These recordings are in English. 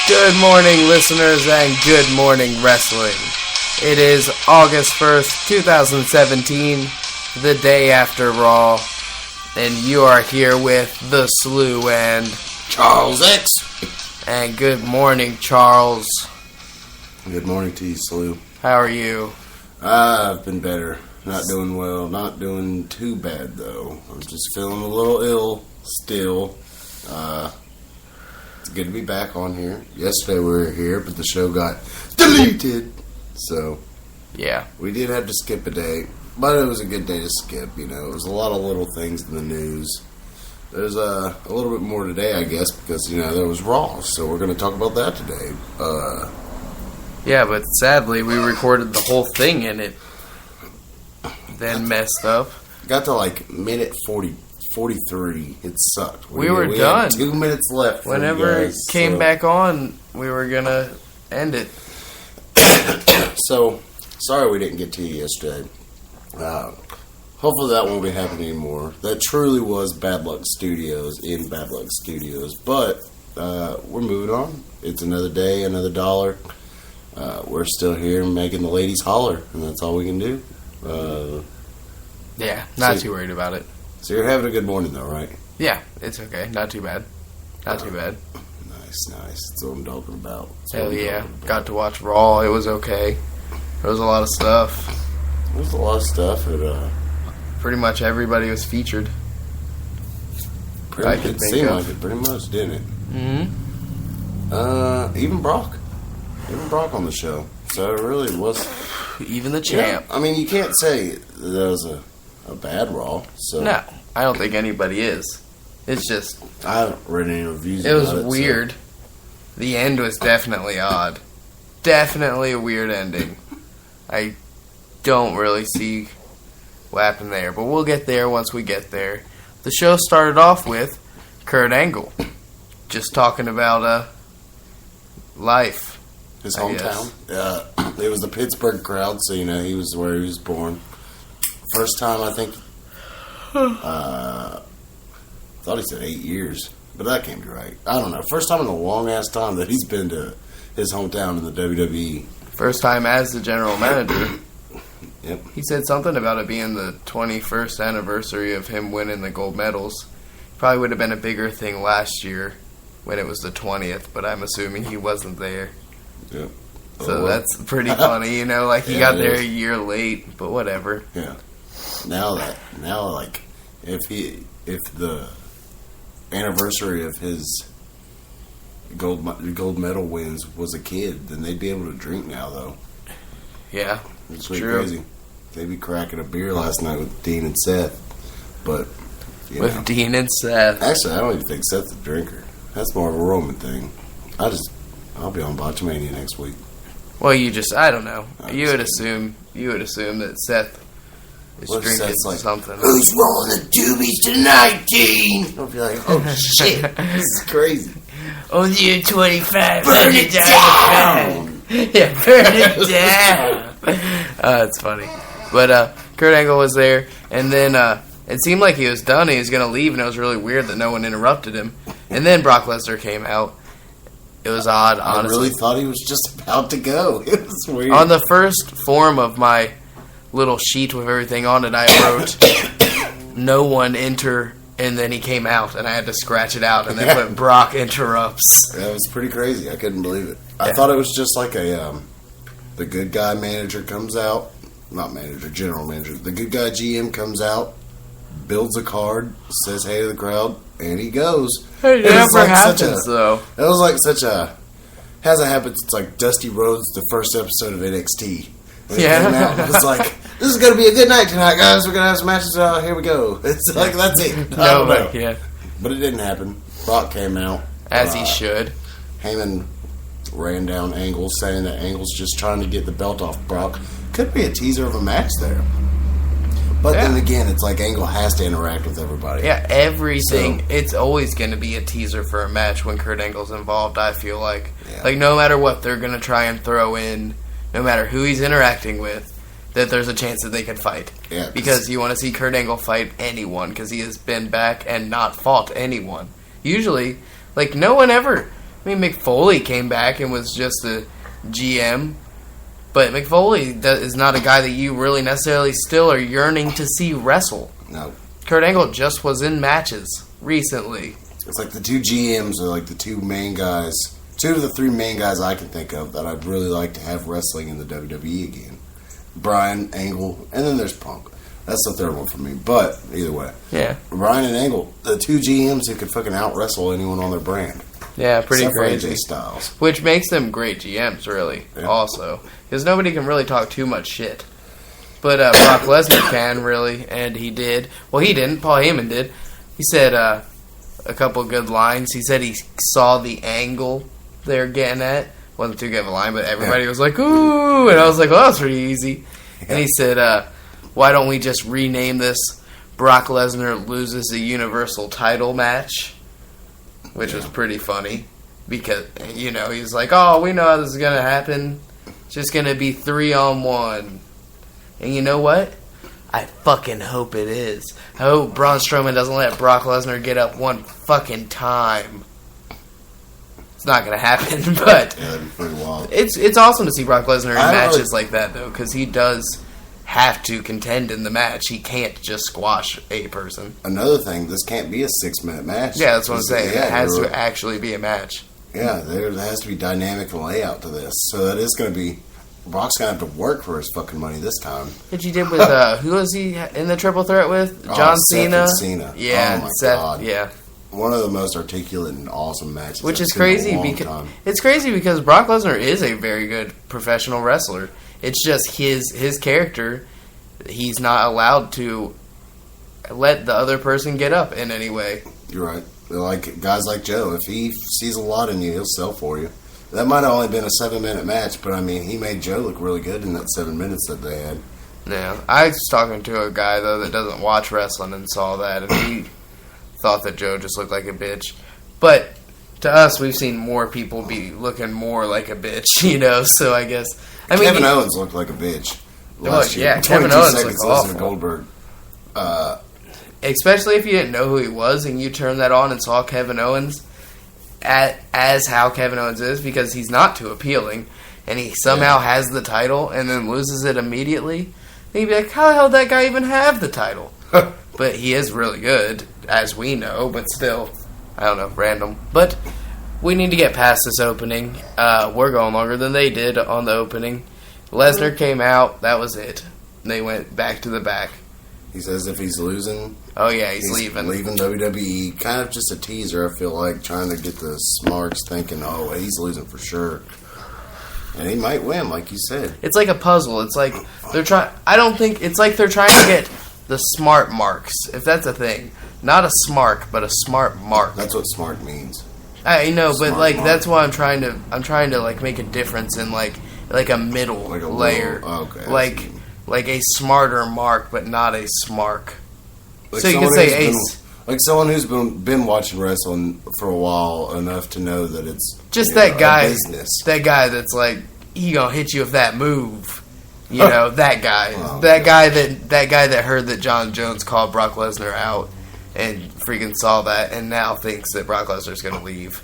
Good morning, listeners, and good morning, wrestling. It is August 1st, 2017, the day after Raw, and you are here with The Slew and Charles X. And good morning, Charles. Good morning to you, Slew. How are you? I've been better. Not doing well. Not doing too bad, though. I'm just feeling a little ill still. It's good to be back on here. Yesterday we were here, but the show got deleted. So, Yeah. we did have to skip a day. But it was a good day to skip, you know. It was a lot of little things in the news. There's a little bit more today, I guess, because, you know, there was Raw. So we're going to talk about that today. Yeah, but sadly, we recorded the whole thing and it then messed up. Got to like minute 43. It sucked. We were done. Had 2 minutes left. Whenever it came back on, we were going to end it. So, sorry we didn't get to you yesterday. Hopefully that won't be happening anymore. That truly was Bad Luck Studios in Bad Luck Studios. But we're moving on. It's another day, another dollar. We're still here making the ladies holler, and that's all we can do. Yeah, not too worried about it. So you're having a good morning, though, right? Yeah, it's okay. Not too bad. Not too bad. Nice. That's what I'm talking about. Hell yeah. Got to watch Raw. It was okay. There was a lot of stuff. There's a lot of stuff. Pretty much everybody was featured. It seemed like it pretty much, didn't it? Mm-hmm. Even Brock. Even Brock on the show. So it really was... Even the champ. Yeah, I mean, you can't say that was a bad Raw. So. No, I don't think anybody is. It's just... I haven't read any reviews It was about weird. So. The end was definitely odd. Definitely a weird ending. I don't really see what happened there. But we'll get there once we get there. The show started off with Kurt Angle. Just talking about life. His hometown. It was the Pittsburgh crowd, so you know he was where he was born. First time, I think. Thought he said 8 years, but that can't be right. I don't know. First time in a long ass time that he's been to his hometown in the WWE. First time as the general manager. Yep. He said something about it being the 21st anniversary of him winning the gold medals. Probably would have been a bigger thing last year when it was the 20th, but I'm assuming he wasn't there. Yep. So that's pretty funny, you know, like he got there a year late, but whatever. Yeah. Now like if the anniversary of his gold medal wins was a kid, then they'd be able to drink now though. Yeah. It's pretty crazy. They'd be cracking a beer last night with Dean and Seth. But with Dean and Seth. Actually, I don't even think Seth's a drinker. That's more of a Roman thing. I'll be on Botchamania next week. Well, I don't know. You would assume that Seth is drinking something. Who's rolling the doobies tonight, Dean? I'll be like, oh shit, this is crazy. Only you're 25. Burn it down! Yeah, burn it down. That's funny. But Kurt Angle was there, and then it seemed like he was done. He was going to leave, and it was really weird that no one interrupted him. And then Brock Lesnar came out. It was odd, honestly. I really thought he was just about to go. It was weird. On the first form of my little sheet with everything on it, I wrote, no one enter, and then he came out, and I had to scratch it out, and then put Brock interrupts. That was pretty crazy. I couldn't believe it. I thought it was just like the good guy manager comes out. Not manager, general manager. The good guy GM comes out, builds a card, says hey to the crowd, and he goes. It never happens, though. It was like such a... Hasn't happened since like Dusty Rhodes, the first episode of NXT. When it came out, it was like, this is going to be a good night tonight, guys. We're going to have some matches. Here we go. It's like, that's it. I don't know. Yeah. But it didn't happen. Brock came out. As he should. Heyman ran down Angle, saying that Angle's just trying to get the belt off Brock. Could be a teaser of a match there. But then again, it's like Angle has to interact with everybody. Yeah, everything. So, it's always going to be a teaser for a match when Kurt Angle's involved, I feel like. Yeah. Like, no matter what they're going to try and throw in, no matter who he's interacting with, that there's a chance that they could fight. Yeah, because you want to see Kurt Angle fight anyone, because he has been back and not fought anyone. Usually, like, no one ever I mean, Mick Foley came back and was just a GM, but Mick Foley is not a guy that you really necessarily still are yearning to see wrestle. No. Kurt Angle just was in matches recently. It's like the two GMs are like the two main guys, two of the three main guys I can think of that I'd really like to have wrestling in the WWE again. Bryan, Angle, and then there's Punk. That's the third one for me. But either way, Yeah. Bryan and Angle, the two GMs who could fucking out wrestle anyone on their brand. Yeah, pretty Except for crazy. AJ Styles. Which makes them great GMs, really, Yeah. also. Because nobody can really talk too much shit. But Brock Lesnar can, really, and he did. Well, he didn't. Paul Heyman did. He said a couple good lines. He said he saw the angle they're getting at. Wasn't too good of a line, but everybody was like, ooh! And I was like, well, that was pretty easy. And he said, why don't we just rename this Brock Lesnar loses the Universal title match? Which was pretty funny. Because, he was like, oh, we know how this is going to happen. It's just going to be 3-on-1. And you know what? I fucking hope it is. I hope Braun Strowman doesn't let Brock Lesnar get up one fucking time. It's not going to happen, but Yeah, that'd be pretty wild. it's awesome to see Brock Lesnar in I don't matches really- like that, though, because he does have to contend in the match. He can't just squash a person. Another thing, this can't be a 6-minute match. Yeah, that's what I'm saying. Yeah, it has you're to actually be a match. Yeah, there has to be dynamic layout to this. So that is going to be... Brock's going to have to work for his fucking money this time. What you did with, who was he in the triple threat with? Oh, John Seth Cena? and Cena. Yeah, Oh, my Seth, God. yeah. One of the most articulate and awesome matches Which I've is seen in a crazy long because time. it's crazy because Brock Lesnar is a very good professional wrestler. It's just his character. He's not allowed to let the other person get up in any way. You're right. Like guys like Joe, if he sees a lot in you, he'll sell for you. That might have only been a 7-minute match, but I mean, he made Joe look really good in that 7 minutes that they had. Yeah, I was talking to a guy though that doesn't watch wrestling and saw that, and he thought that Joe just looked like a bitch. But to us, we've seen more people be looking more like a bitch, So I guess Kevin Owens looked like a bitch last year. yeah, Kevin 22 Owens seconds looked less than awful. Goldberg. Especially if you didn't know who he was and you turned that on and saw Kevin Owens as how Kevin Owens is, because he's not too appealing, and he somehow has the title and then loses it immediately. And you'd be like, how the hell did that guy even have the title? But he is really good, as we know, but still, I don't know, random. But we need to get past this opening. We're going longer than they did on the opening. Lesnar came out, that was it. They went back to the back. He says if he's losing, Oh yeah, he's leaving. Leaving WWE. Kind of just a teaser, I feel like, trying to get the smarks thinking, oh, he's losing for sure. And he might win, like you said. It's like a puzzle. It's like they're trying. I don't think it's like they're trying to get the smart marks, if that's a thing. Not a smark, but a smart mark. That's what smart means. I know, but Smart like mark. that's why I'm trying to like make a difference in like a middle Like a layer, little- okay, I like see. like a smarter mark, but not a smark. Like So you can someone say who's ace. like someone who's been watching wrestling for a while enough to know that it's Just you know, that guy, a business. that guy that's like he gonna hit you with that move. That guy, Oh, that guy that heard that John Jones called Brock Lesnar out and freaking saw that and now thinks that Brock Lesnar's gonna leave.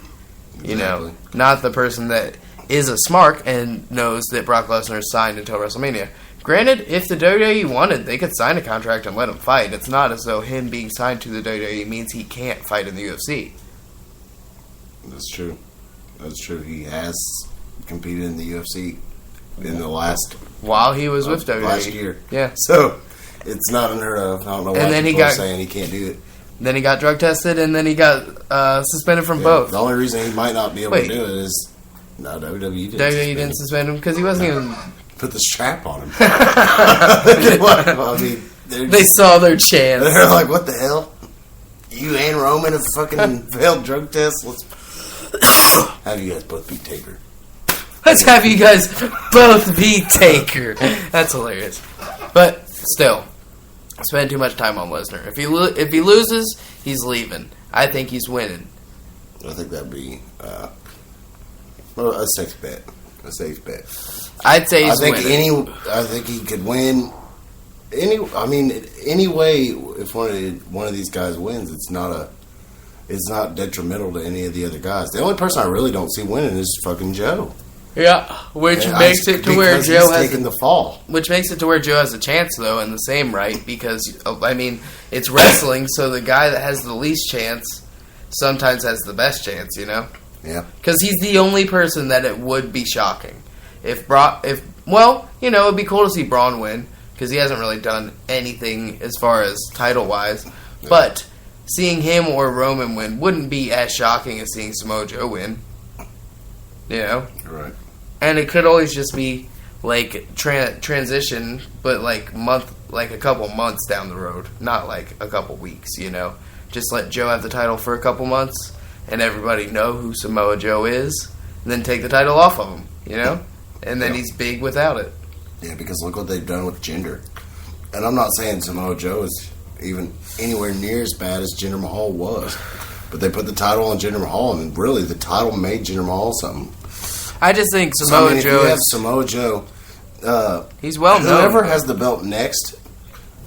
Exactly. Not the person that is a smart and knows that Brock Lesnar is signed until WrestleMania. Granted, if the WWE wanted, they could sign a contract and let him fight. It's not as though him being signed to the WWE means he can't fight in the UFC. That's true. That's true. He has competed in the UFC in the last While he was with WWE. last year. Yeah. So it's not unheard of. I don't know why And then he people are got- saying he can't do it. Then he got drug tested, and then he got suspended from Yeah, both. The only reason he might not be able Wait. to do it is no WWE didn't. WWE didn't suspend him because he wasn't even. Put the strap on him. I mean, They saw their chance. they're like, what the hell? You and Roman have fucking failed drug tests. Let's have you guys both beat Taker. Let's have you guys both beat Taker. That's hilarious. But still, spend too much time on Lesnar. If he loses, he's leaving. I think he's winning. I think that'd be a safe bet. A safe bet. I'd say he's winning. I think he could win. Any way, if one of these guys wins, it's not it's not detrimental to any of the other guys. The only person I really don't see winning is fucking Joe. Yeah, which makes it to where Joe has taken the fall. Which makes it to where Joe has a chance, though, in the same right, because I mean it's wrestling, so the guy that has the least chance sometimes has the best chance, you know? Yeah. Because he's the only person that it would be shocking well, you know, it'd be cool to see Braun win because he hasn't really done anything as far as title wise, but seeing him or Roman win wouldn't be as shocking as seeing Samoa Joe win. You know? Right. And it could always just be like transition, but like a couple months down the road, not like a couple weeks. You know, just let Joe have the title for a couple months, and everybody know who Samoa Joe is, and then take the title off of him. You know, and then he's big without it. Yeah, because look what they've done with Jinder, and I'm not saying Samoa Joe is even anywhere near as bad as Jinder Mahal was, but they put the title on Jinder Mahal, and really the title made Jinder Mahal something. I just think Samoa Joe if Samoa Joe, he's well known. Whoever has the belt next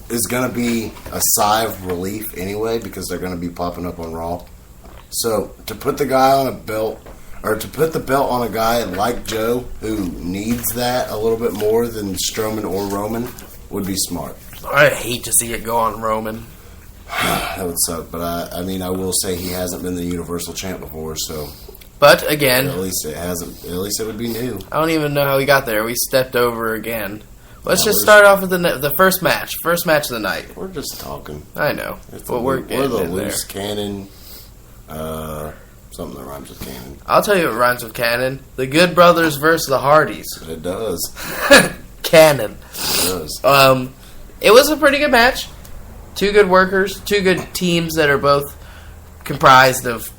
is going to be a sigh of relief anyway, because they're going to be popping up on Raw. So to put the guy on a belt, or to put the belt on a guy like Joe who needs that a little bit more than Strowman or Roman would be smart. I hate to see it go on Roman. That would suck, but I mean, I will say he hasn't been the Universal Champ before, so. But again, at least it hasn't. At least it would be new. I don't even know how we got there. We stepped over again. Let's just start off with the first match. First match of the night. We're just talking. I know. We're the loose cannon. Something that rhymes with cannon. I'll tell you what rhymes with cannon. The Good Brothers versus the Hardys. It does. Cannon. It does. It was a pretty good match. Two good workers. Two good teams that are both comprised of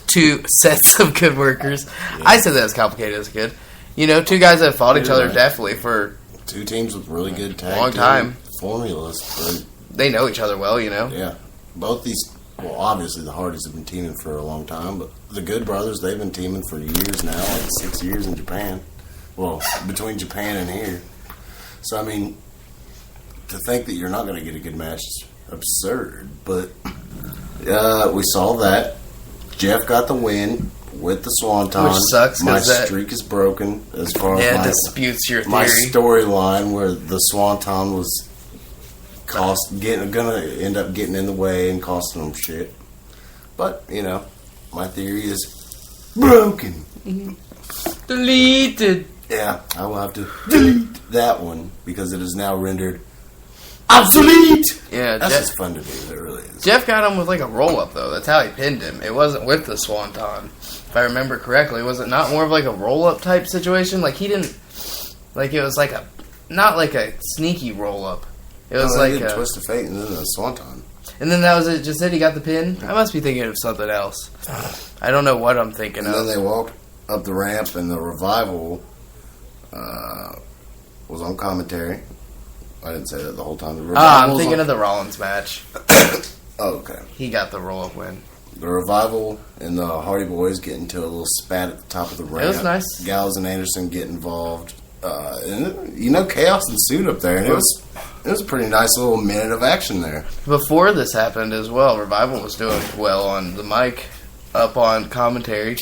two sets of good workers. Yeah. I said that as complicated as I could. You know, two guys that fought each other definitely for two teams with really good tag long time formulas. They know each other well, you know. Yeah, both these. Well, obviously the Hardys have been teaming for a long time, but the Good Brothers, they've been teaming for years now, like 6 years in Japan. Well, between Japan and here. So I mean, to think that you're not going to get a good match is absurd. But we saw that. Jeff got the win with the Swanton. Which sucks. My streak is broken as far as disputes your theory. My storyline where the Swanton was gonna end up getting in the way and costing them shit. But you know, my theory is broken. Deleted. Yeah, I will have to delete that one because it is now rendered obsolete. Yeah, that's just fun to do. It really is. Jeff got him with like a roll up though. That's how he pinned him. It wasn't with the Swanton, if I remember correctly. Was it not more of like a roll up type situation? Like he didn't, like it was like a not like a sneaky roll up. It was like a twist of fate and then a Swanton. And then that was it. Just it. He got the pin. I must be thinking of something else. I don't know what I'm thinking of. And then they walked up the ramp, and the Revival was on commentary. I didn't say that the whole time. I'm thinking of the Rollins match. Oh, okay. He got the roll-up win. The Revival and the Hardy Boys get into a little spat at the top of the ramp. It was nice. Gallows and Anderson get involved. And you know, chaos ensued up there, and it was a pretty nice little minute of action there. Before this happened as well, Revival was doing well on the mic, up on commentary.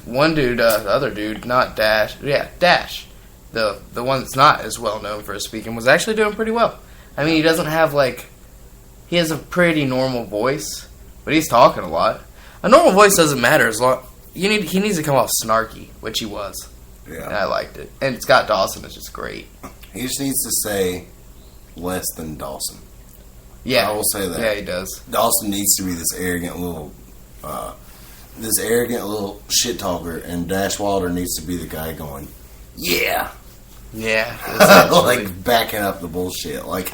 One dude, the other dude, not Dash. Yeah, Dash. The one that's not as well known for his speaking was actually doing pretty well. I mean, he doesn't have he has a pretty normal voice, but he's talking a lot. A normal voice doesn't matter as long he needs to come off snarky, which he was. Yeah, and I liked it. And Scott Dawson is just great. He just needs to say less than Dawson. Yeah, I will say that. Yeah, he does. Dawson needs to be this arrogant little shit talker, and Dash Wilder needs to be the guy going, yeah. Yeah. Like backing up the bullshit. Like,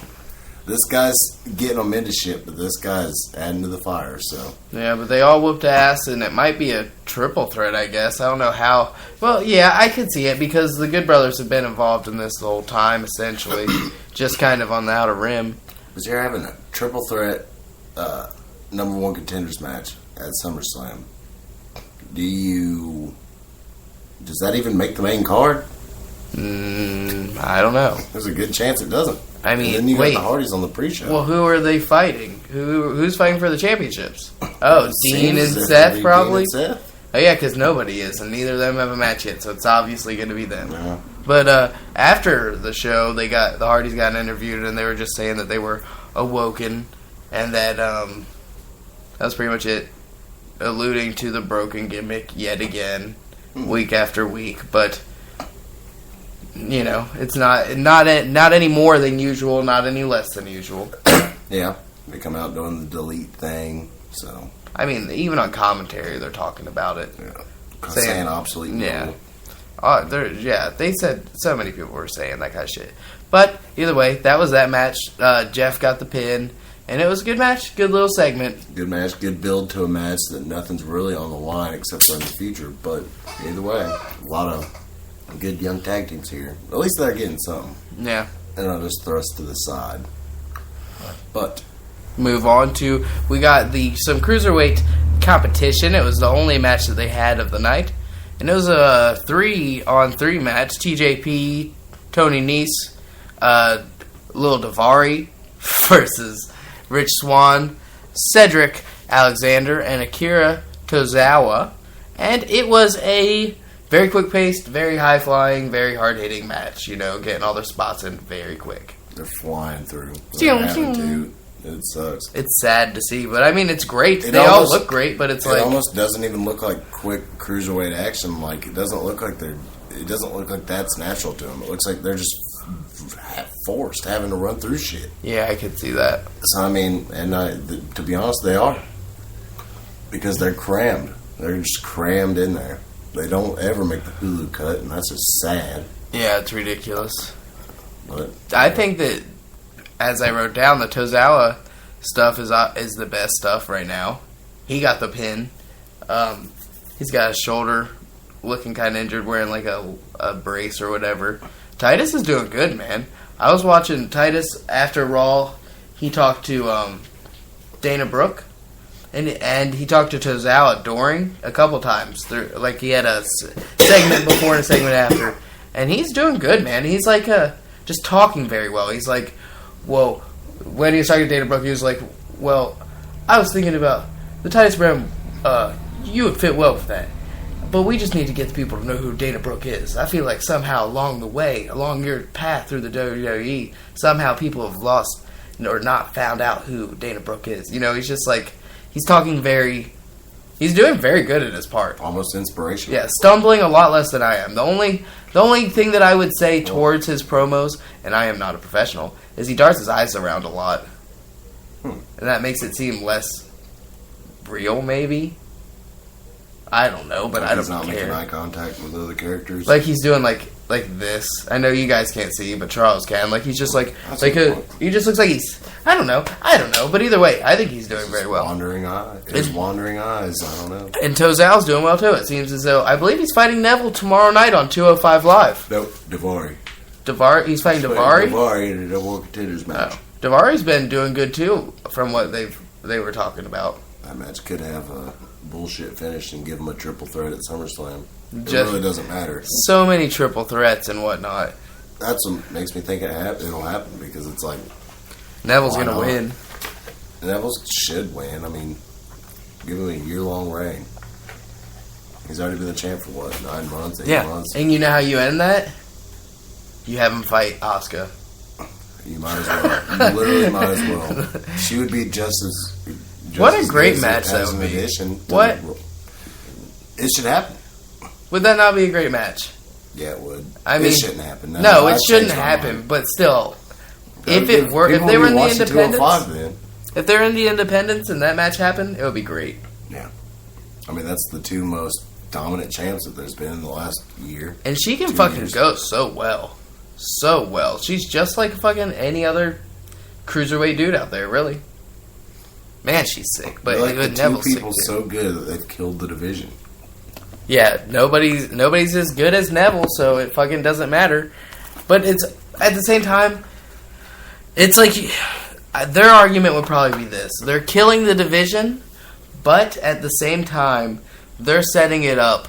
this guy's getting them into shit, but this guy's adding to the fire, so. Yeah, but they all whooped ass, and it might be a triple threat, I guess. I don't know how. Well, yeah, I could see it, because the Good Brothers have been involved in this the whole time, essentially. Just kind of on the outer rim. But you're having a triple threat number one contenders match at SummerSlam. Does that even make the main card? I don't know. There's a good chance it doesn't. I mean, and then you got the Hardys on the pre-show. Well, who are they fighting? Who's fighting for the championships? Oh, Dean and Seth, probably? Dean and Seth. Oh, yeah, because nobody is, and neither of them have a match yet, so it's obviously going to be them. Yeah. But after the show, the Hardys got interviewed, and they were just saying that they were awoken, and that that was pretty much it, alluding to the broken gimmick yet again, week after week. But you know, it's not any more than usual, not any less than usual. Yeah, they come out doing the delete thing, so. I mean, even on commentary, they're talking about it. Yeah. Saying obsolete. Yeah. They said so many people were saying that kind of shit. But either way, that was that match. Jeff got the pin, and it was a good match, good little segment. Good match, good build to a match that nothing's really on the line except for in the future. But either way, a lot of good young tag teams here. At least they're getting something. Yeah. And I'll just thrust to the side. But move on to, we got some cruiserweight competition. It was the only match that they had of the night, and it was a 3-on-3 match. TJP, Tony Nese, Lil Davari versus Rich Swann, Cedric Alexander, and Akira Tozawa, and it was a very quick-paced, very high-flying, very hard-hitting match. You know, getting all their spots in very quick. They're flying through. They're having to. It sucks. It's sad to see, but I mean, it's great. They all look great, but it's like... It almost doesn't even look like quick cruiserweight action. Like, it doesn't look like it doesn't look like that's natural to them. It looks like they're just forced, having to run through shit. Yeah, I could see that. So, I mean, to be honest, they are. Because they're crammed. They're just crammed in there. They don't ever make the Hulu cut, and that's just sad. Yeah, it's ridiculous. But I think that, as I wrote down, the Tozawa stuff is the best stuff right now. He got the pin. He's got his shoulder looking kind of injured, wearing like a brace or whatever. Titus is doing good, man. I was watching Titus after Raw. He talked to Dana Brooke, and he talked to Tozawa during a couple times. Like he had a segment before and a segment after, and he's doing good, man. He's like just talking very well. He's like, well, when he was talking to Dana Brooke, he was like, well, I was thinking about the Titus brand. You would fit well with that. But we just need to get the people to know who Dana Brooke is. I feel like somehow along the way, along your path through the WWE, somehow people have lost or not found out who Dana Brooke is. You know, he's just like, he's doing very good at his part. Almost inspirational. Yeah, stumbling a lot less than I am. The only thing that I would say towards his promos, and I am not a professional, is he darts his eyes around a lot. And that makes it seem less real, maybe. I don't know, but I don't care. He's not making eye contact with other characters. Like he's doing like this. I know you guys can't see, but Charles can. Like he's just like he just looks like he's. I don't know. But either way, I think he's doing very well. Wandering eyes. I don't know. And Tozawa's doing well too. It seems as though I believe he's fighting Neville tomorrow night on 205 Live. Nope, Davari. He's fighting Davari. Davari in a double contenders match. Oh. Davari's been doing good too, from what they were talking about. That match could have a bullshit finish and give him a triple threat at SummerSlam. It really doesn't matter. So many triple threats and whatnot. That's what makes me think it'll happen, because it's like Neville's gonna win. Neville should win. I mean, give him a year-long reign. He's already been the champ for what, 9 months, 8 months? And you know how you end that? You have him fight Asuka. You might as well. You literally might as well. She would be just as. What a great match that would be. What? It should happen. Would that not be a great match? Yeah, it would. I mean, it shouldn't happen. No, it shouldn't happen. But still, if they were in the Independence, if they're in the Independence and that match happened, it would be great. Yeah, I mean that's the 2 most dominant champs that there's been in the last year. And she can fucking go so well. She's just like fucking any other cruiserweight dude out there, really. Man, she's sick. But like the Neville's 2 people sick so good that they've killed the division. Yeah, nobody's as good as Neville, so it fucking doesn't matter. But it's at the same time, it's like their argument would probably be this: they're killing the division, but at the same time, they're setting it up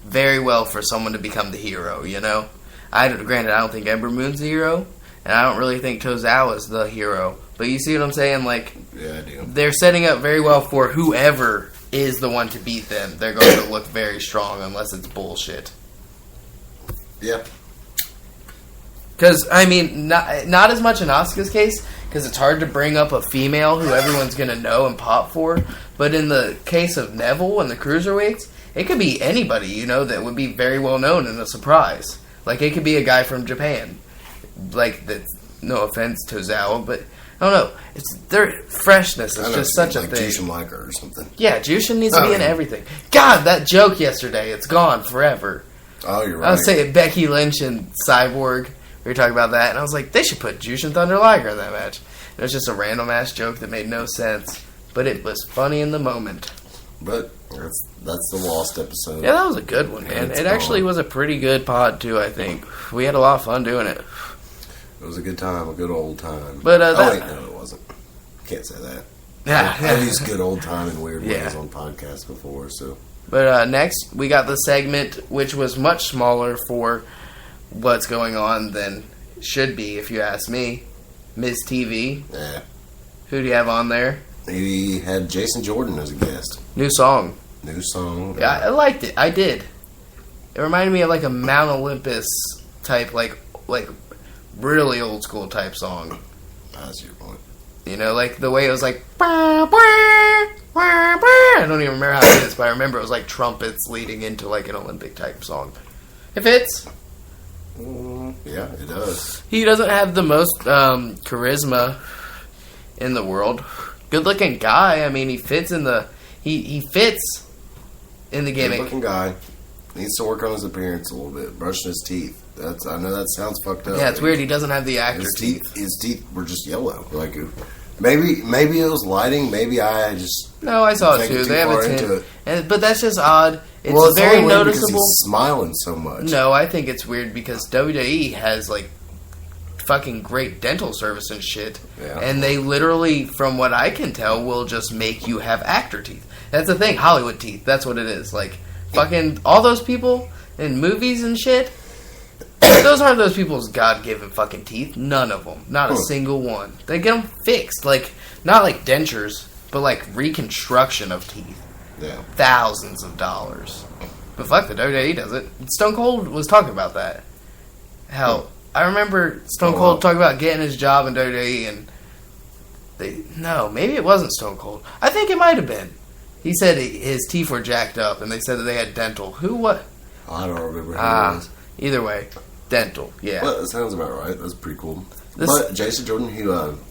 very well for someone to become the hero. You know, granted, I don't think Ember Moon's the hero, and I don't really think Tozawa's the hero. But you see what I'm saying? Like, Yeah, I do. they're setting up very well for whoever is the one to beat them. They're going to look very strong unless it's bullshit. Yeah. Because, I mean, not as much in Asuka's case, because it's hard to bring up a female who everyone's going to know and pop for. But in the case of Neville and the Cruiserweights, it could be anybody, you know, that would be very well known and a surprise. Like, it could be a guy from Japan. Like, that's, no offense to Tozawa, but I don't know. It's their freshness is just such a like thing. Jushin Liger or something. Yeah, Jushin needs to be in everything. God, that joke yesterday, it's gone forever. Oh, you're right. I was saying Becky Lynch and Cyborg. We were talking about that, and I was like, they should put Jushin Thunder Liger in that match. It was just a random-ass joke that made no sense, but it was funny in the moment. But that's the Lost episode. Yeah, that was a good one, man. It actually was a pretty good pod, too, I think. We had a lot of fun doing it. It was a good time, a good old time. But, oh, wait, no, it wasn't. Can't say that. Yeah. I've used good old time in weird Yeah. ways on podcasts before, so. But next, we got the segment, which was much smaller for what's going on than it should be, if you ask me. Miz TV. Yeah. Who do you have on there? He had Jason Jordan as a guest. New song. New song. Yeah, I liked it. I did. It reminded me of like a Mount Olympus type, like really old school type song. That's your point. You know, like the way it was like. I don't even remember how it is, but I remember it was like trumpets leading into like an Olympic type song. It fits. Yeah, it does. He doesn't have the most charisma in the world. Good looking guy. I mean, he fits in the fits in the gimmick. Good looking guy. Needs to work on his appearance a little bit. Brushing his teeth. I know that sounds fucked up. Yeah, it's weird. He doesn't have the actor teeth. His teeth were just yellow. Like maybe it was lighting. Maybe I just no. I saw it too. They have a tint, but that's just odd. It's very noticeable. Because he's smiling so much. No, I think it's weird because WWE has like fucking great dental service and shit, and they literally, from what I can tell, will just make you have actor teeth. That's the thing, Hollywood teeth. That's what it is. Like fucking all those people in movies and shit. Those aren't those people's God-given fucking teeth. None of them. Not a single one. They get them fixed. Like, not like dentures, but like reconstruction of teeth. Yeah. Thousands of dollars. But fuck, the WWE does it. Stone Cold was talking about that. Hell, I remember Stone Cold talking about getting his job in WWE and maybe it wasn't Stone Cold. I think it might have been. He said his teeth were jacked up and they said that they had dental. What? I don't remember who it was. Either way. Dental, yeah. Well, that sounds about right. That's pretty cool. But Jason Jordan, he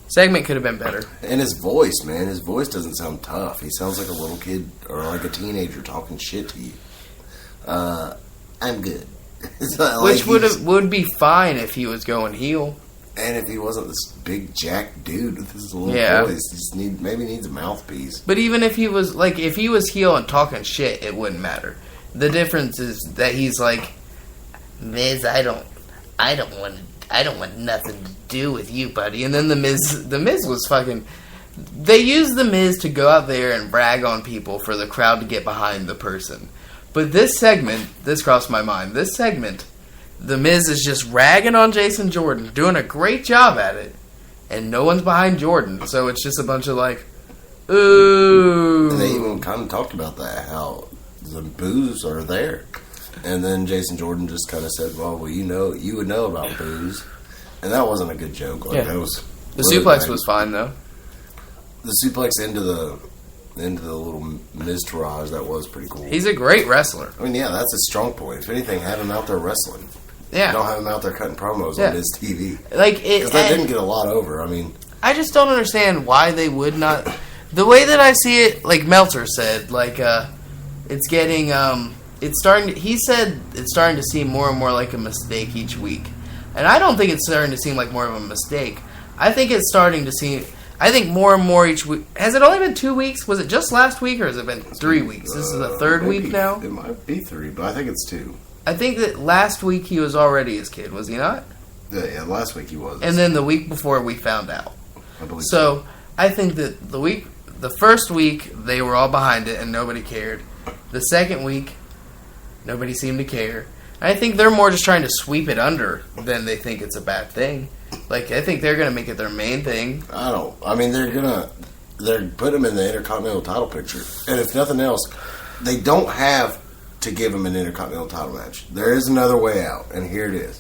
segment could have been better. And his voice, man, his voice doesn't sound tough. He sounds like a little kid or like a teenager talking shit to you. I'm good. Which would be fine if he was going heel. And if he wasn't this big jack dude with his little voice, he just maybe needs a mouthpiece. But even if he was heel and talking shit, it wouldn't matter. The difference is that he's like, Miz, I don't want nothing to do with you, buddy. And then the Miz was fucking. They used the Miz to go out there and brag on people for the crowd to get behind the person. But this crossed my mind. This segment, the Miz is just ragging on Jason Jordan, doing a great job at it, and no one's behind Jordan. So it's just a bunch of like, ooh. And they even kind of talked about that, how the boos are there. And then Jason Jordan just kind of said, well, you would know about booze. And that wasn't a good joke. Like, that was the suplex was fine, though. The suplex into the little Miztourage, that was pretty cool. He's a great wrestler. I mean, yeah, that's a strong point. If anything, have him out there wrestling. Yeah. Don't have him out there cutting promos on his TV. Because that didn't get a lot over. I mean, I just don't understand why they would not. The way that I see it, like Meltzer said, like, it's getting, he said it's starting to seem more and more like a mistake each week. And I don't think it's starting to seem like more of a mistake. I think it's starting to seem, more and more each week. Has it only been 2 weeks? Was it just last week or has it been 3 weeks? This is the third week now? It might be 3, but I think it's 2. I think that last week he was already his kid, was he not? Yeah, last week he was. And then the week before we found out. I believe so. I think that the first week they were all behind it and nobody cared. The second week, nobody seemed to care. I think they're more just trying to sweep it under than they think it's a bad thing. Like, I think they're going to make it their main thing. I mean, they're putting him in the Intercontinental title picture. And if nothing else, they don't have to give him an Intercontinental title match. There is another way out, and here it is.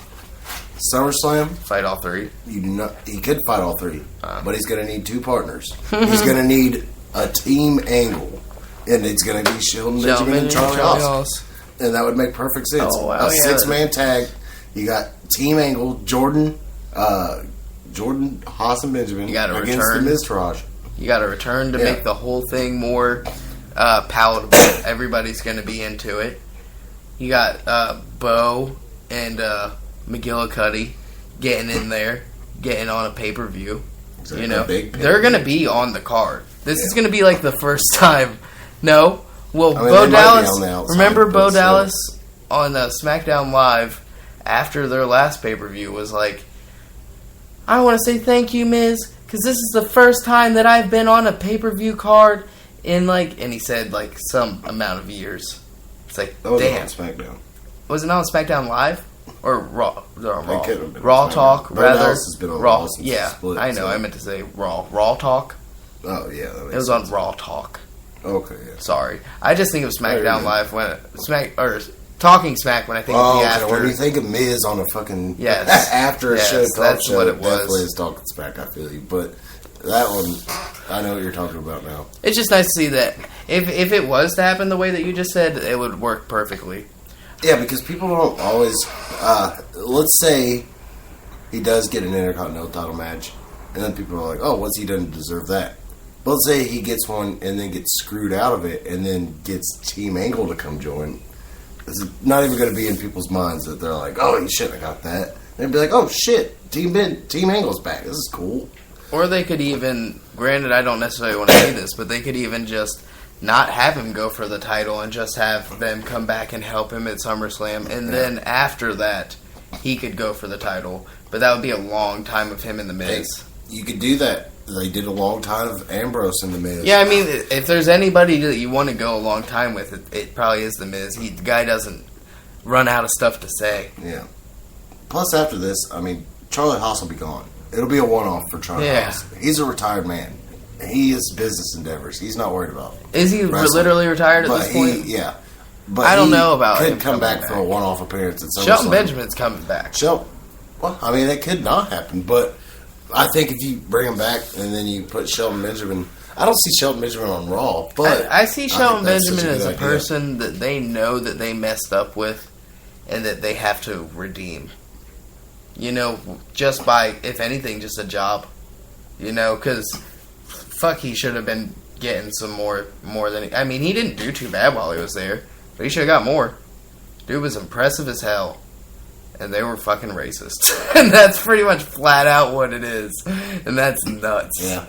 SummerSlam. Fight all three. He could fight all three, but he's going to need two partners. He's going to need a team angle, and it's going to be Shelton Benjamin and Charlie Haas. And that would make perfect sense. Oh, wow, a six-man tag. You got team angle, Jordan, Haas, and Benjamin against the Miztourage. You got to return to make the whole thing more palatable. Everybody's going to be into it. You got Bo and McGillicuddy getting in there, getting on a pay-per-view. Exactly. You know, they're going to be on the card. This is going to be like the first time. No, well, Bo Dallas. Remember Bo Dallas on SmackDown Live after their last pay-per-view was like, "I want to say thank you, Miz, because this is the first time that I've been on a pay-per-view card in like," and he said like some amount of years. It's like, damn. Was on SmackDown. Was it not on SmackDown Live? Or Raw? Raw Talk, rather. Has been on Raw. Yeah, split, I know. I meant to say Raw. Raw Talk. Oh yeah, it was on Raw Talk. Okay, yeah. Sorry, I just think of SmackDown Live when Talking Smack when I think of the after. When you think of Miz on a fucking after a show, that's show, what it was. Definitely is Talking Smack. I feel you, but that one, I know what you're talking about now. It's just nice to see that if it was to happen the way that you just said, it would work perfectly. Yeah, because people don't always. Let's say he does get an Intercontinental title match, and then people are like, "Oh, what's he done to deserve that?" But let's say he gets one and then gets screwed out of it, and then gets Team Angle to come join. It's not even going to be in people's minds that they're like, "Oh, you shouldn't have got that." They'd be like, "Oh shit, Team Angle's back. This is cool." Or they could even, granted, I don't necessarily want to say this, but they could even just not have him go for the title and just have them come back and help him at SummerSlam, and then after that, he could go for the title. But that would be a long time of him in the Miz. You could do that. They did a long time of Ambrose in the Miz. Yeah, I mean, if there's anybody that you want to go a long time with, it probably is the Miz. The guy doesn't run out of stuff to say. Yeah. Plus, after this, I mean, Charlie Haas will be gone. It'll be a one-off for Charlie Haas. He's a retired man. He has business endeavors. He's not worried about it. Is he literally retired at this point? Yeah. But I don't know about him. Could come back for a one-off appearance at SummerSlam. Shelton Benjamin's coming back. Well, I mean, that could not happen, but I think if you bring him back and then you put Shelton Benjamin... I don't see Shelton Benjamin on Raw, but... I see Shelton Benjamin as a person that they know that they messed up with and that they have to redeem. You know, just by, if anything, just a job. You know, because... Fuck, he should have been getting some more than... I mean, he didn't do too bad while he was there, but he should have got more. Dude was impressive as hell. And they were fucking racist. And that's pretty much flat out what it is. And that's nuts. Yeah.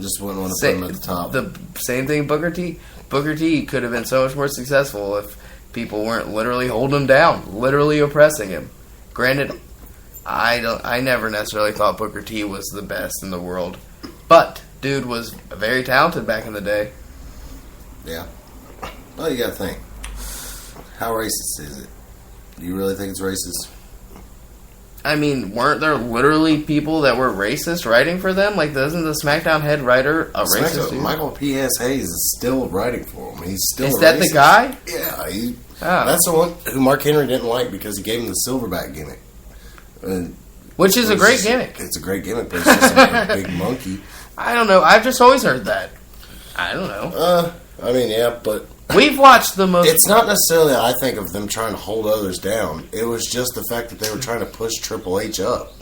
Just wouldn't want to put him at the top. The same thing Booker T. Booker T could have been so much more successful if people weren't literally holding him down. Literally oppressing him. Granted, I never necessarily thought Booker T was the best in the world. But... dude was very talented back in the day. Yeah. Well, you gotta think. How racist is it? Do you really think it's racist? I mean, weren't there literally people that were racist writing for them? Like, isn't the SmackDown head writer a racist dude? Michael P.S. Hayes is still writing for him. He's still Is that racist. the guy? Yeah. That's the one who Mark Henry didn't like because he gave him the silverback gimmick. Which is a great gimmick. It's a great gimmick, but it's just like a big monkey. I don't know. I've just always heard that. I don't know. I mean, yeah, but... We've watched the most... It's not necessarily, I think, of them trying to hold others down. It was just the fact that they were trying to push Triple H up.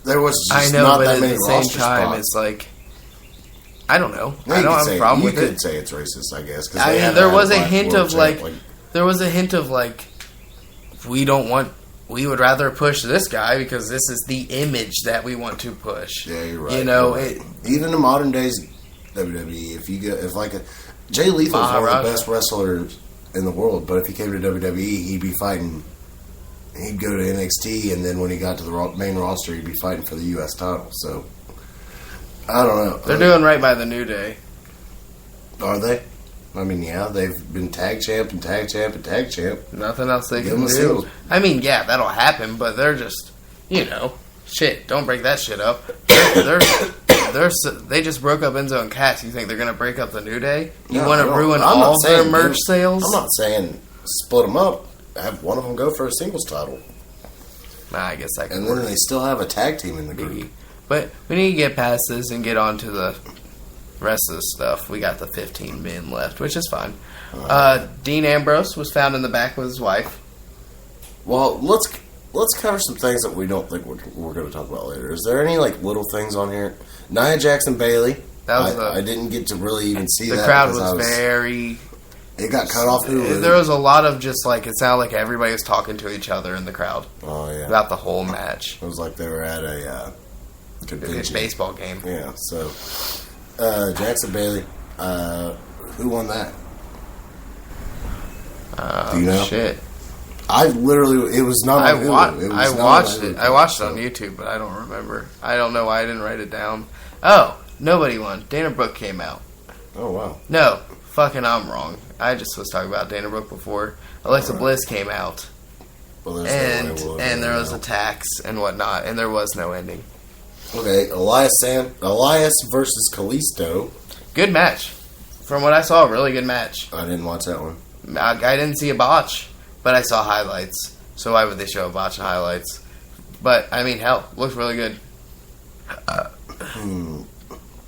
There was just not that many roster spots. At the same time, it's like... I don't know. I don't have a problem with it. You could say it's racist, I guess. I mean, there was a hint of, like... There was a hint of, like... We would rather push this guy because this is the image that we want to push. Yeah, you're right. You know, even in modern days WWE, Jay Lethal is one of the best wrestlers in the world, but if he came to WWE, he'd be fighting. He'd go to NXT, and then when he got to the main roster, he'd be fighting for the U.S. title. So I don't know. They're doing right by the New Day. Are they? I mean, yeah, they've been tag champ and tag champ and tag champ. Nothing else they Give can them a do. singles. I mean, yeah, that'll happen, but they're just, shit. Don't break that shit up. They just broke up Enzo and Cass. You think they're gonna break up the New Day? You want to ruin all of their merch sales? I'm not saying split them up. Have one of them go for a singles title, Nah, I guess that could and work. then they still have a tag team in the group. But we need to get past this and get on to the rest of the stuff. We got the 15 men left, which is fine. Dean Ambrose was found in the back with his wife. Well, let's cover some things that we don't think we're going to talk about later. Is there any little things on here? Nia Jackson Bailey. That was I didn't get to really even see the that. crowd was very. It got cut off Hulu. There was a lot of just it sounded like everybody was talking to each other in the crowd. Oh yeah. About the whole match. It was like they were at a convention. Baseball game. Yeah. So Jackson Bailey. Who won that? Do you know? Shit. It was not on Hulu. I watched it. I watched it on YouTube, but I don't remember. I don't know why I didn't write it down. Oh, nobody won. Dana Brooke came out. Oh, wow. No, fucking I'm wrong. I just was talking about Dana Brooke before. Alexa Bliss came out. Well, And there was attacks and whatnot, and there was no ending. Okay, Elias versus Kalisto. Good match. From what I saw, a really good match. I didn't watch that one. I didn't see a botch, but I saw highlights. So why would they show a botch of highlights? But, I mean, hell, looked really good.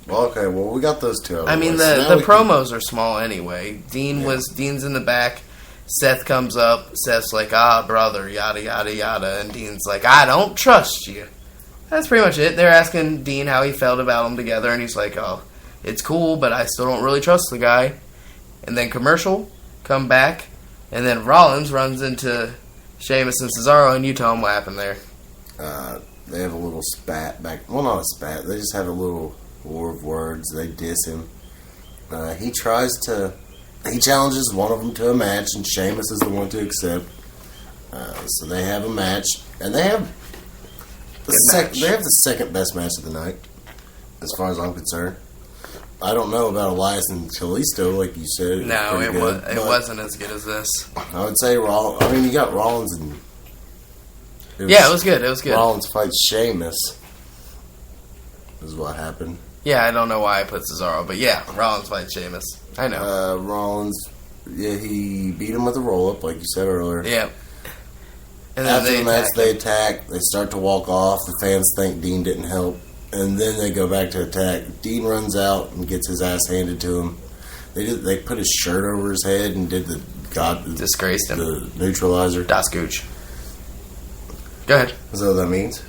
Well, okay, well, we got those two. I mean, the promos are small anyway. Dean's in the back. Seth comes up. Seth's like, brother, yada, yada, yada. And Dean's like, I don't trust you. That's pretty much it. They're asking Dean how he felt about them together, and he's like, oh, it's cool, but I still don't really trust the guy. And then commercial, come back, and then Rollins runs into Sheamus and Cesaro, and you tell him what happened there. They have a little spat back. Well, not a spat. They just have a little war of words. They diss him. He challenges one of them to a match, and Sheamus is the one to accept. So they have a match, and they have the second best match of the night, as far as I'm concerned. I don't know about Elias and Kalisto, like you said. No, it wasn't as good as this. I would say Rollins. I mean, you got Rollins and. It was good. It was good. Rollins fights Sheamus. Is what happened. Yeah, I don't know why I put Cesaro, but yeah, Rollins fights Sheamus. I know. Rollins, he beat him with a roll-up, like you said earlier. Yeah. And then After the match, they attack. They start to walk off. The fans think Dean didn't help. And then they go back to attack. Dean runs out and gets his ass handed to him. They put his shirt over his head and did disgraced him. The neutralizer. Das Gooch. Go ahead. Is that what that means?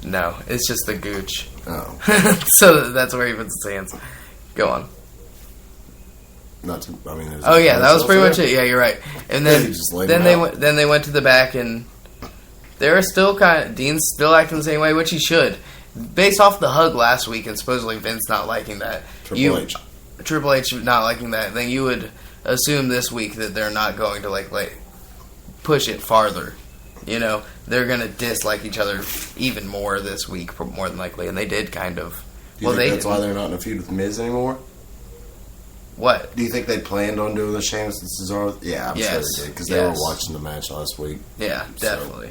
No, it's just the Gooch. Oh. So that's where he puts his hands. Go on. That was pretty much it. Yeah, you're right. And then they went to the back, and they were still Dean's still acting the same way, which he should. Based off the hug last week and supposedly Vince not liking that, Triple H not liking that, then you would assume this week that they're not going to push it farther. You know, they're going to dislike each other even more this week, more than likely, and they did kind of. Do you think that's why they're not in a feud with Miz anymore? What? Do you think they planned on doing the Sheamus and Cesaro? Yeah, I'm sure they did, because they were watching the match last week. Yeah, definitely.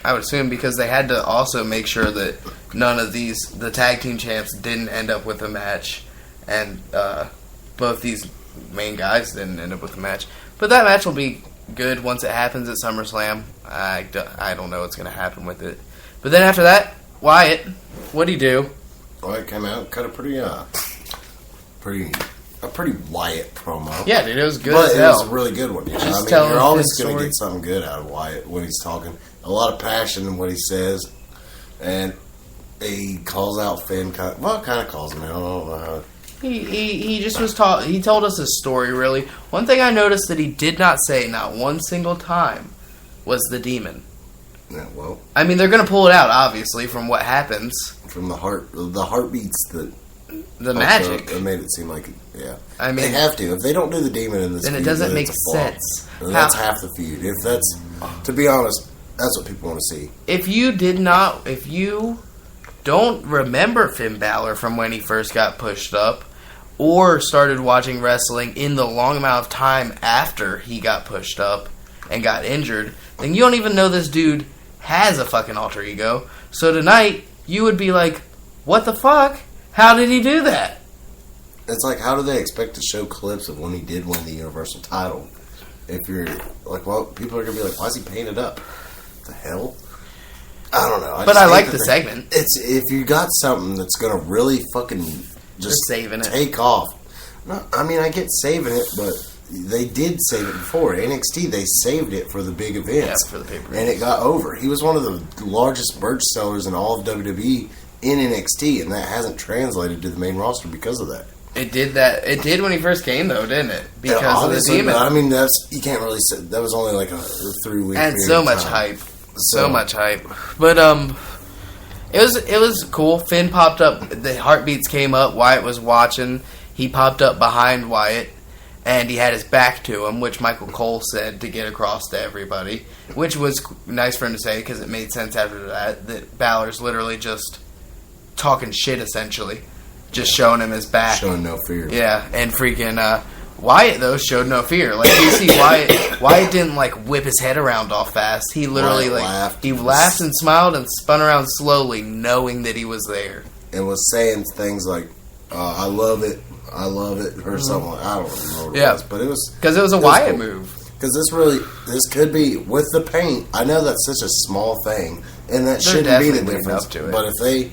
I would assume because they had to also make sure that none of the tag team champs didn't end up with a match, and both these main guys didn't end up with a match. But that match will be good once it happens at SummerSlam. I don't know what's going to happen with it. But then after that, Wyatt, what'd he do? Wyatt came out and cut a pretty Wyatt promo. Yeah, dude, it was good but as it hell. was a really good one. You're always going to get something good out of Wyatt when he's talking. A lot of passion in what he says. And he calls out Finn. Kind of calls him out. I don't know how. He just was he told us his story, really. One thing I noticed that he did not say, not one single time, was the demon. Yeah, well. I mean, they're going to pull it out, obviously, from what happens. From the heartbeats that... The magic. It made it seem like, yeah. I mean... They have to. If they don't do the demon in this then feud, it doesn't then make it's a flop. sense. And that's half the feud. If that's... To be honest, that's what people want to see. If you don't remember Finn Balor from when he first got pushed up, or started watching wrestling in the long amount of time after he got pushed up and got injured, then you don't even know this dude has a fucking alter ego. So tonight, you would be like, what the fuck? How did he do that? It's like, how do they expect to show clips of when he did win the Universal title? If you're like, well, people are going to be like, why is he painted up? What the hell? I don't know. But I like the segment. It's if you got something that's going to really fucking just saving it. Take off. No, I mean, I get saving it, but they did save it before. NXT, they saved it for the big events. Yeah, for the pay-per-view. And it got over. He was one of the largest merch sellers in all of WWE in NXT, and that hasn't translated to the main roster because of that. It did that. It did when he first came, though, didn't it? Because of the demon. I mean, that's you can't really say. That was only like a 3-week. And period so much of time. hype, so much hype. But it was cool. Finn popped up. The heartbeats came up. Wyatt was watching. He popped up behind Wyatt, and he had his back to him, which Michael Cole said to get across to everybody, which was nice for him to say because it made sense after that Balor's literally just talking shit essentially. Just showing him his back. Showing no fear. Yeah, and freaking Wyatt, though, showed no fear. Like, you see Wyatt didn't, like, whip his head around all fast. He literally, laughed. He laughed and smiled and spun around slowly, knowing that he was there. And was saying things like, I love it, or something like I don't remember what it was. But it was... Because it was a Wyatt move. Because this could be, with the paint, I know that's such a small thing, and that shouldn't be the difference. But if they...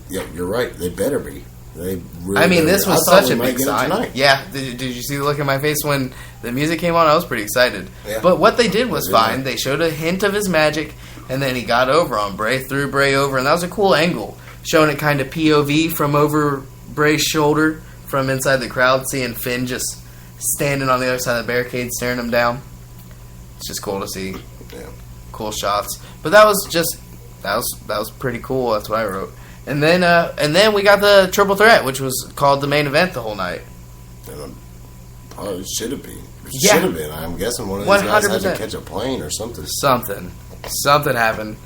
Yeah, you're right, they better be. They really I mean, this was such a big sign. Yeah, did you see the look in my face when the music came on? I was pretty excited. Yeah. But what they did was fine. They showed a hint of his magic, and then he got over on Bray, threw Bray over, and that was a cool angle, showing it kind of POV from over Bray's shoulder from inside the crowd, seeing Finn just standing on the other side of the barricade, staring him down. It's just cool to see. Yeah. Cool shots. But that was pretty cool. That's what I wrote. And then we got the triple threat, which was called the main event the whole night. Probably should have been. Yeah. Should have been. I'm guessing one of these guys had 100%. to catch a plane or something. Something happened.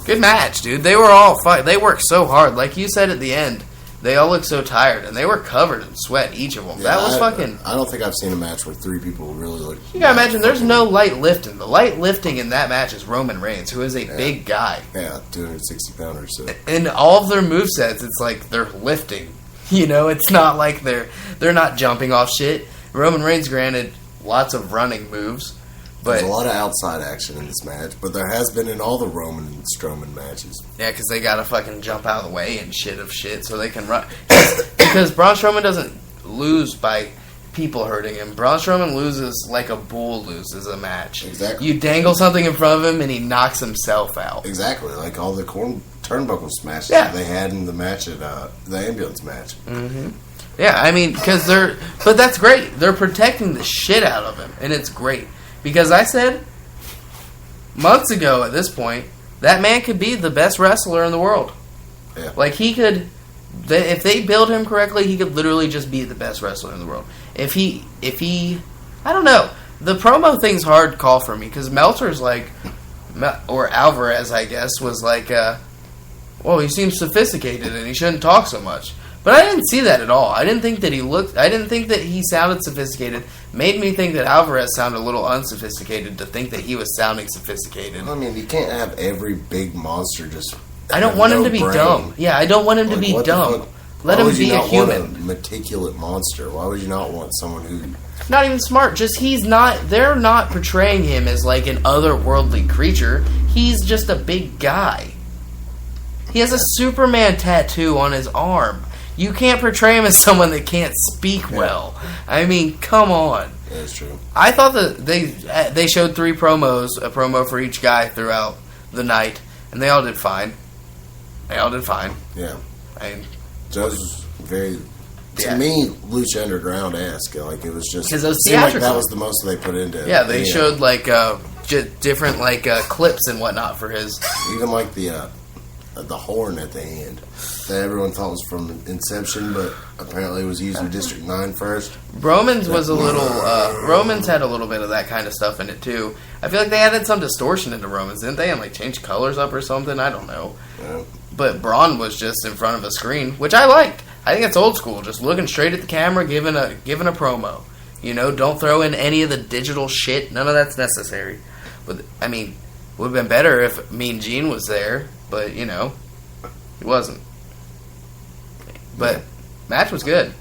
Good match, dude. They were all They worked so hard. Like you said at the end, they all looked so tired, and they were covered in sweat, each of them. Yeah, that was fucking... I don't think I've seen a match where three people really look... You gotta imagine, there's no light lifting. The light lifting in that match is Roman Reigns, who is a big guy. Yeah, 260 pounders. So. In all of their movesets, it's like they're lifting. You know, it's not like they're not jumping off shit. Roman Reigns, granted, lots of running moves. But there's a lot of outside action in this match, but there has been in all the Roman and Strowman matches. Yeah, because they gotta fucking jump out of the way and shit so they can run. Because Braun Strowman doesn't lose by people hurting him. Braun Strowman loses like a bull loses a match. Exactly. You dangle something in front of him and he knocks himself out. Exactly, like all the turnbuckle smashes that they had in the match at the ambulance match. Mm-hmm. Yeah, I mean, but that's great. They're protecting the shit out of him, and it's great. Because I said months ago at this point, that man could be the best wrestler in the world. Yeah. Like, he could, if they build him correctly, he could literally just be the best wrestler in the world. If he, I don't know. The promo thing's hard to call for me, because Meltzer's like, or Alvarez, I guess, was like, well, he seems sophisticated and he shouldn't talk so much. But I didn't see that at all. I didn't think that he sounded sophisticated. Made me think that Alvarez sounded a little unsophisticated to think that he was sounding sophisticated. I mean, you can't have every big monster just... I don't want him to be dumb. Yeah, I don't want him to be dumb. Let him be a human. Want a meticulous monster? Why would you not want someone who... Not even smart. Just they're not portraying him as like an otherworldly creature. He's just a big guy. He has a Superman tattoo on his arm. You can't portray him as someone that can't speak well. I mean, come on. That's true. I thought that they showed 3 promos, a promo for each guy throughout the night, and they all did fine. Yeah. Joe's very, to me, Lucha Underground-esque. Like, it was just... Because it was seemed like theatrical. that was the most they put into it. Yeah, they showed, like, different, like, clips and whatnot for his... Even, like, the horn at the end that everyone thought was from Inception, but apparently it was used in District 9 first. Romans was a little... Romans had a little bit of that kind of stuff in it, too. I feel like they added some distortion into Romans, didn't they? And, like, changed colors up or something? I don't know. Yeah. But Braun was just in front of a screen, which I liked. I think it's old school. Just looking straight at the camera, giving a promo. You know, don't throw in any of the digital shit. None of that's necessary. But I mean, it would have been better if Mean Gene was there, but you know, he wasn't. But match was good.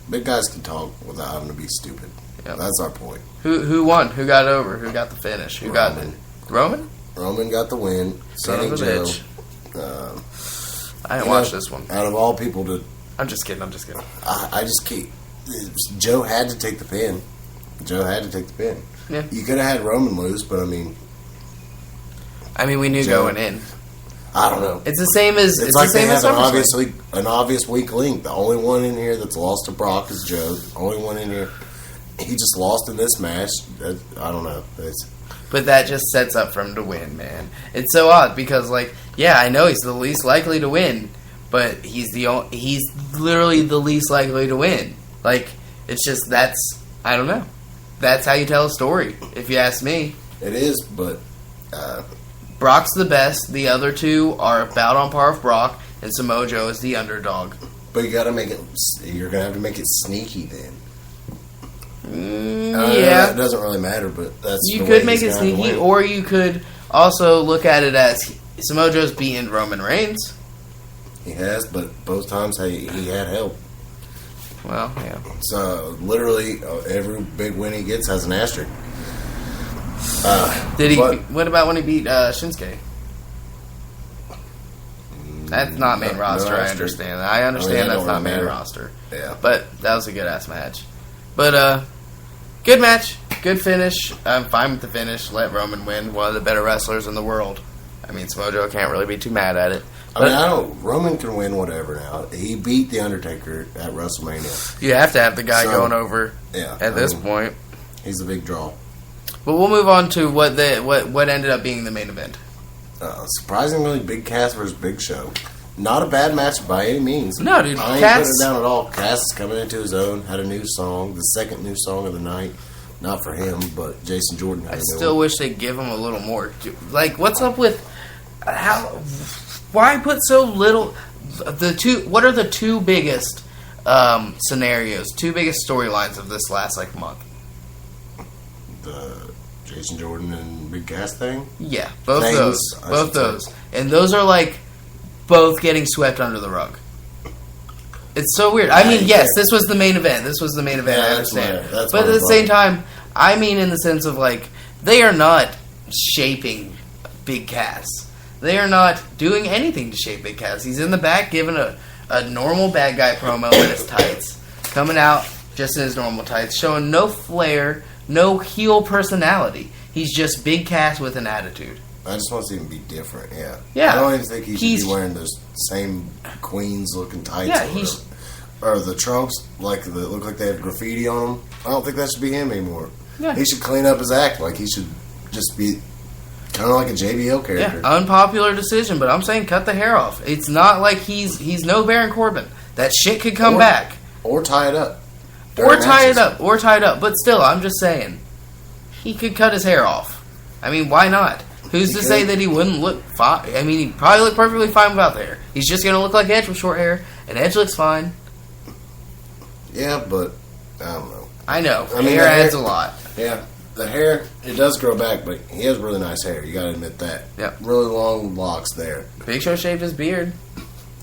Big guys can talk without having to be stupid. Yep. That's our point. Who won? Who got over? Who got the finish? Who got the Roman? Roman got the win. Son of a Joe. bitch. I didn't watch this one. Out of all people to, I'm just kidding. I just keep. Joe had to take the pin. Yeah. You could have had Roman lose, but I mean, we knew Joe, going in. I don't know. It's the same as It's it's like the same they as have SummerSlam. an obvious weak link. The only one in here that's lost to Brock is Joe. The only one in here, he just lost in this match. I don't know. But that just sets up for him to win, man. It's so odd because, like, yeah, I know he's the least likely to win, but he's literally the least likely to win. Like, it's just I don't know. That's how you tell a story, if you ask me. It is, but Brock's the best. The other two are about on par with Brock, and Samoa Joe is the underdog. But you got to make it. You're gonna have to make it sneaky then. Yeah, it doesn't really matter, but that's you the could way make he's it gonna have to sneaky, win. or you could also look at it as Samoa Joe's beaten Roman Reigns. He has, but both times he had help. Well, yeah. So literally, every big win he gets has an asterisk. Did he? But- What about when he beat Shinsuke? That's not main No roster. I asterisk. understand. I understand that that's don't not main matter. roster. Yeah. But that was a good ass match. But good match, good finish. I'm fine with the finish. Let Roman win. One of the better wrestlers in the world. I mean, Samoa Joe can't really be too mad at it. Roman can win whatever now. He beat The Undertaker at WrestleMania. You have to have the guy So, going over Yeah. at this point. He's a big draw. But we'll move on to what ended up being the main event. Surprisingly, Big Cass versus Big Show. Not a bad match by any means. No, dude, I ain't Cass- putting it down at all. Cass is coming into his own. Had a new song, the second new song of the night. Not for him, but Jason Jordan had I a new still one. wish they'd give him a little more. Like, what's up with how? Why put so little? What are the two biggest scenarios? Two biggest storylines of this last month? The Jason Jordan and Big Cass thing. Yeah, both Things, those, I both should those, say. and those are both getting swept under the rug. It's so weird. I mean, yes, this was the main event. This was the main event. Yeah, I that's understand, that's but at my the same problem. time, I mean, in the sense of they are not shaping Big Cass. They are not doing anything to shape Big Cass. He's in the back giving a normal bad guy promo in his tights, coming out just in his normal tights, showing no flair, no heel personality. He's just Big Cass with an attitude. I just want to see him be different. Yeah. Yeah. I don't even think he should He's- be wearing those same Queens looking tights. Yeah, or he's- whatever. Or the trunks that look like they have graffiti on them. I don't think that should be him anymore. Yeah. He should clean up his act. He should just be kind of like a JBL Yeah, character. unpopular decision, but I'm saying cut the hair off. It's not like he's no Baron Corbin. That shit could come back. Or tie it up. Or during tie it matches. up. Or tie it up. But still, I'm just saying. He could cut his hair off. I mean, why not? Who's He to could. say that he wouldn't look fine? I mean, he'd probably look perfectly fine without the hair. He's just going to look like Edge with short hair, and Edge looks fine. Yeah, but I don't know. I know. I mean, hair the hair- adds a lot. Yeah, the hair, it does grow back, but he has really nice hair. You got to admit that. Yep. Really long locks there. Big Show shaved his beard.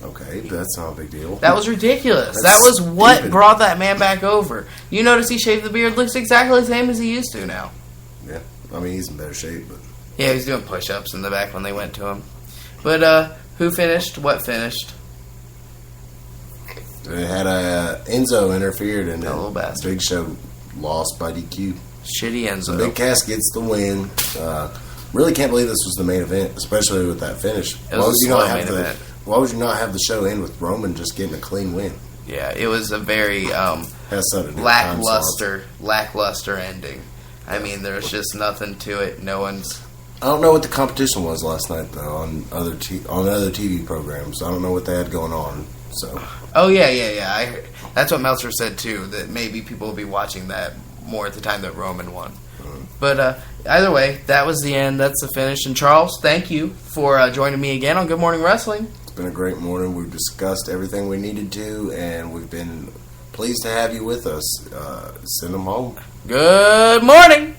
Okay, that's not a big deal. That was ridiculous. That's That was what stupid. brought that man back over. You notice he shaved the beard. Looks exactly the same as he used to now. Yeah, I mean, he's in better shape, but Yeah, he was doing push-ups in the back when they went to him. But who finished? What finished? they had Enzo interfered, and That little bastard. Big Show lost by DQ. Shitty Enzo. Big Cass gets the win. Really can't believe this was the main event, especially with that finish. It was a slow main event. Why would you not have the show end with Roman just getting a clean win? Yeah, it was a very Has something to do with time slots. lackluster ending. I mean, there's just nothing to it. No one's. I don't know what the competition was last night though on other TV programs. I don't know what they had going on. So Oh yeah. I heard, that's what Meltzer said too. That maybe people will be watching that more at the time that Roman won. But either way, that was the end. That's the finish. And Charles, thank you for joining me again on Good Morning Wrestling. it's been a great morning. We've discussed everything we needed to, and we've been pleased to have you with us. Send them home. Good morning.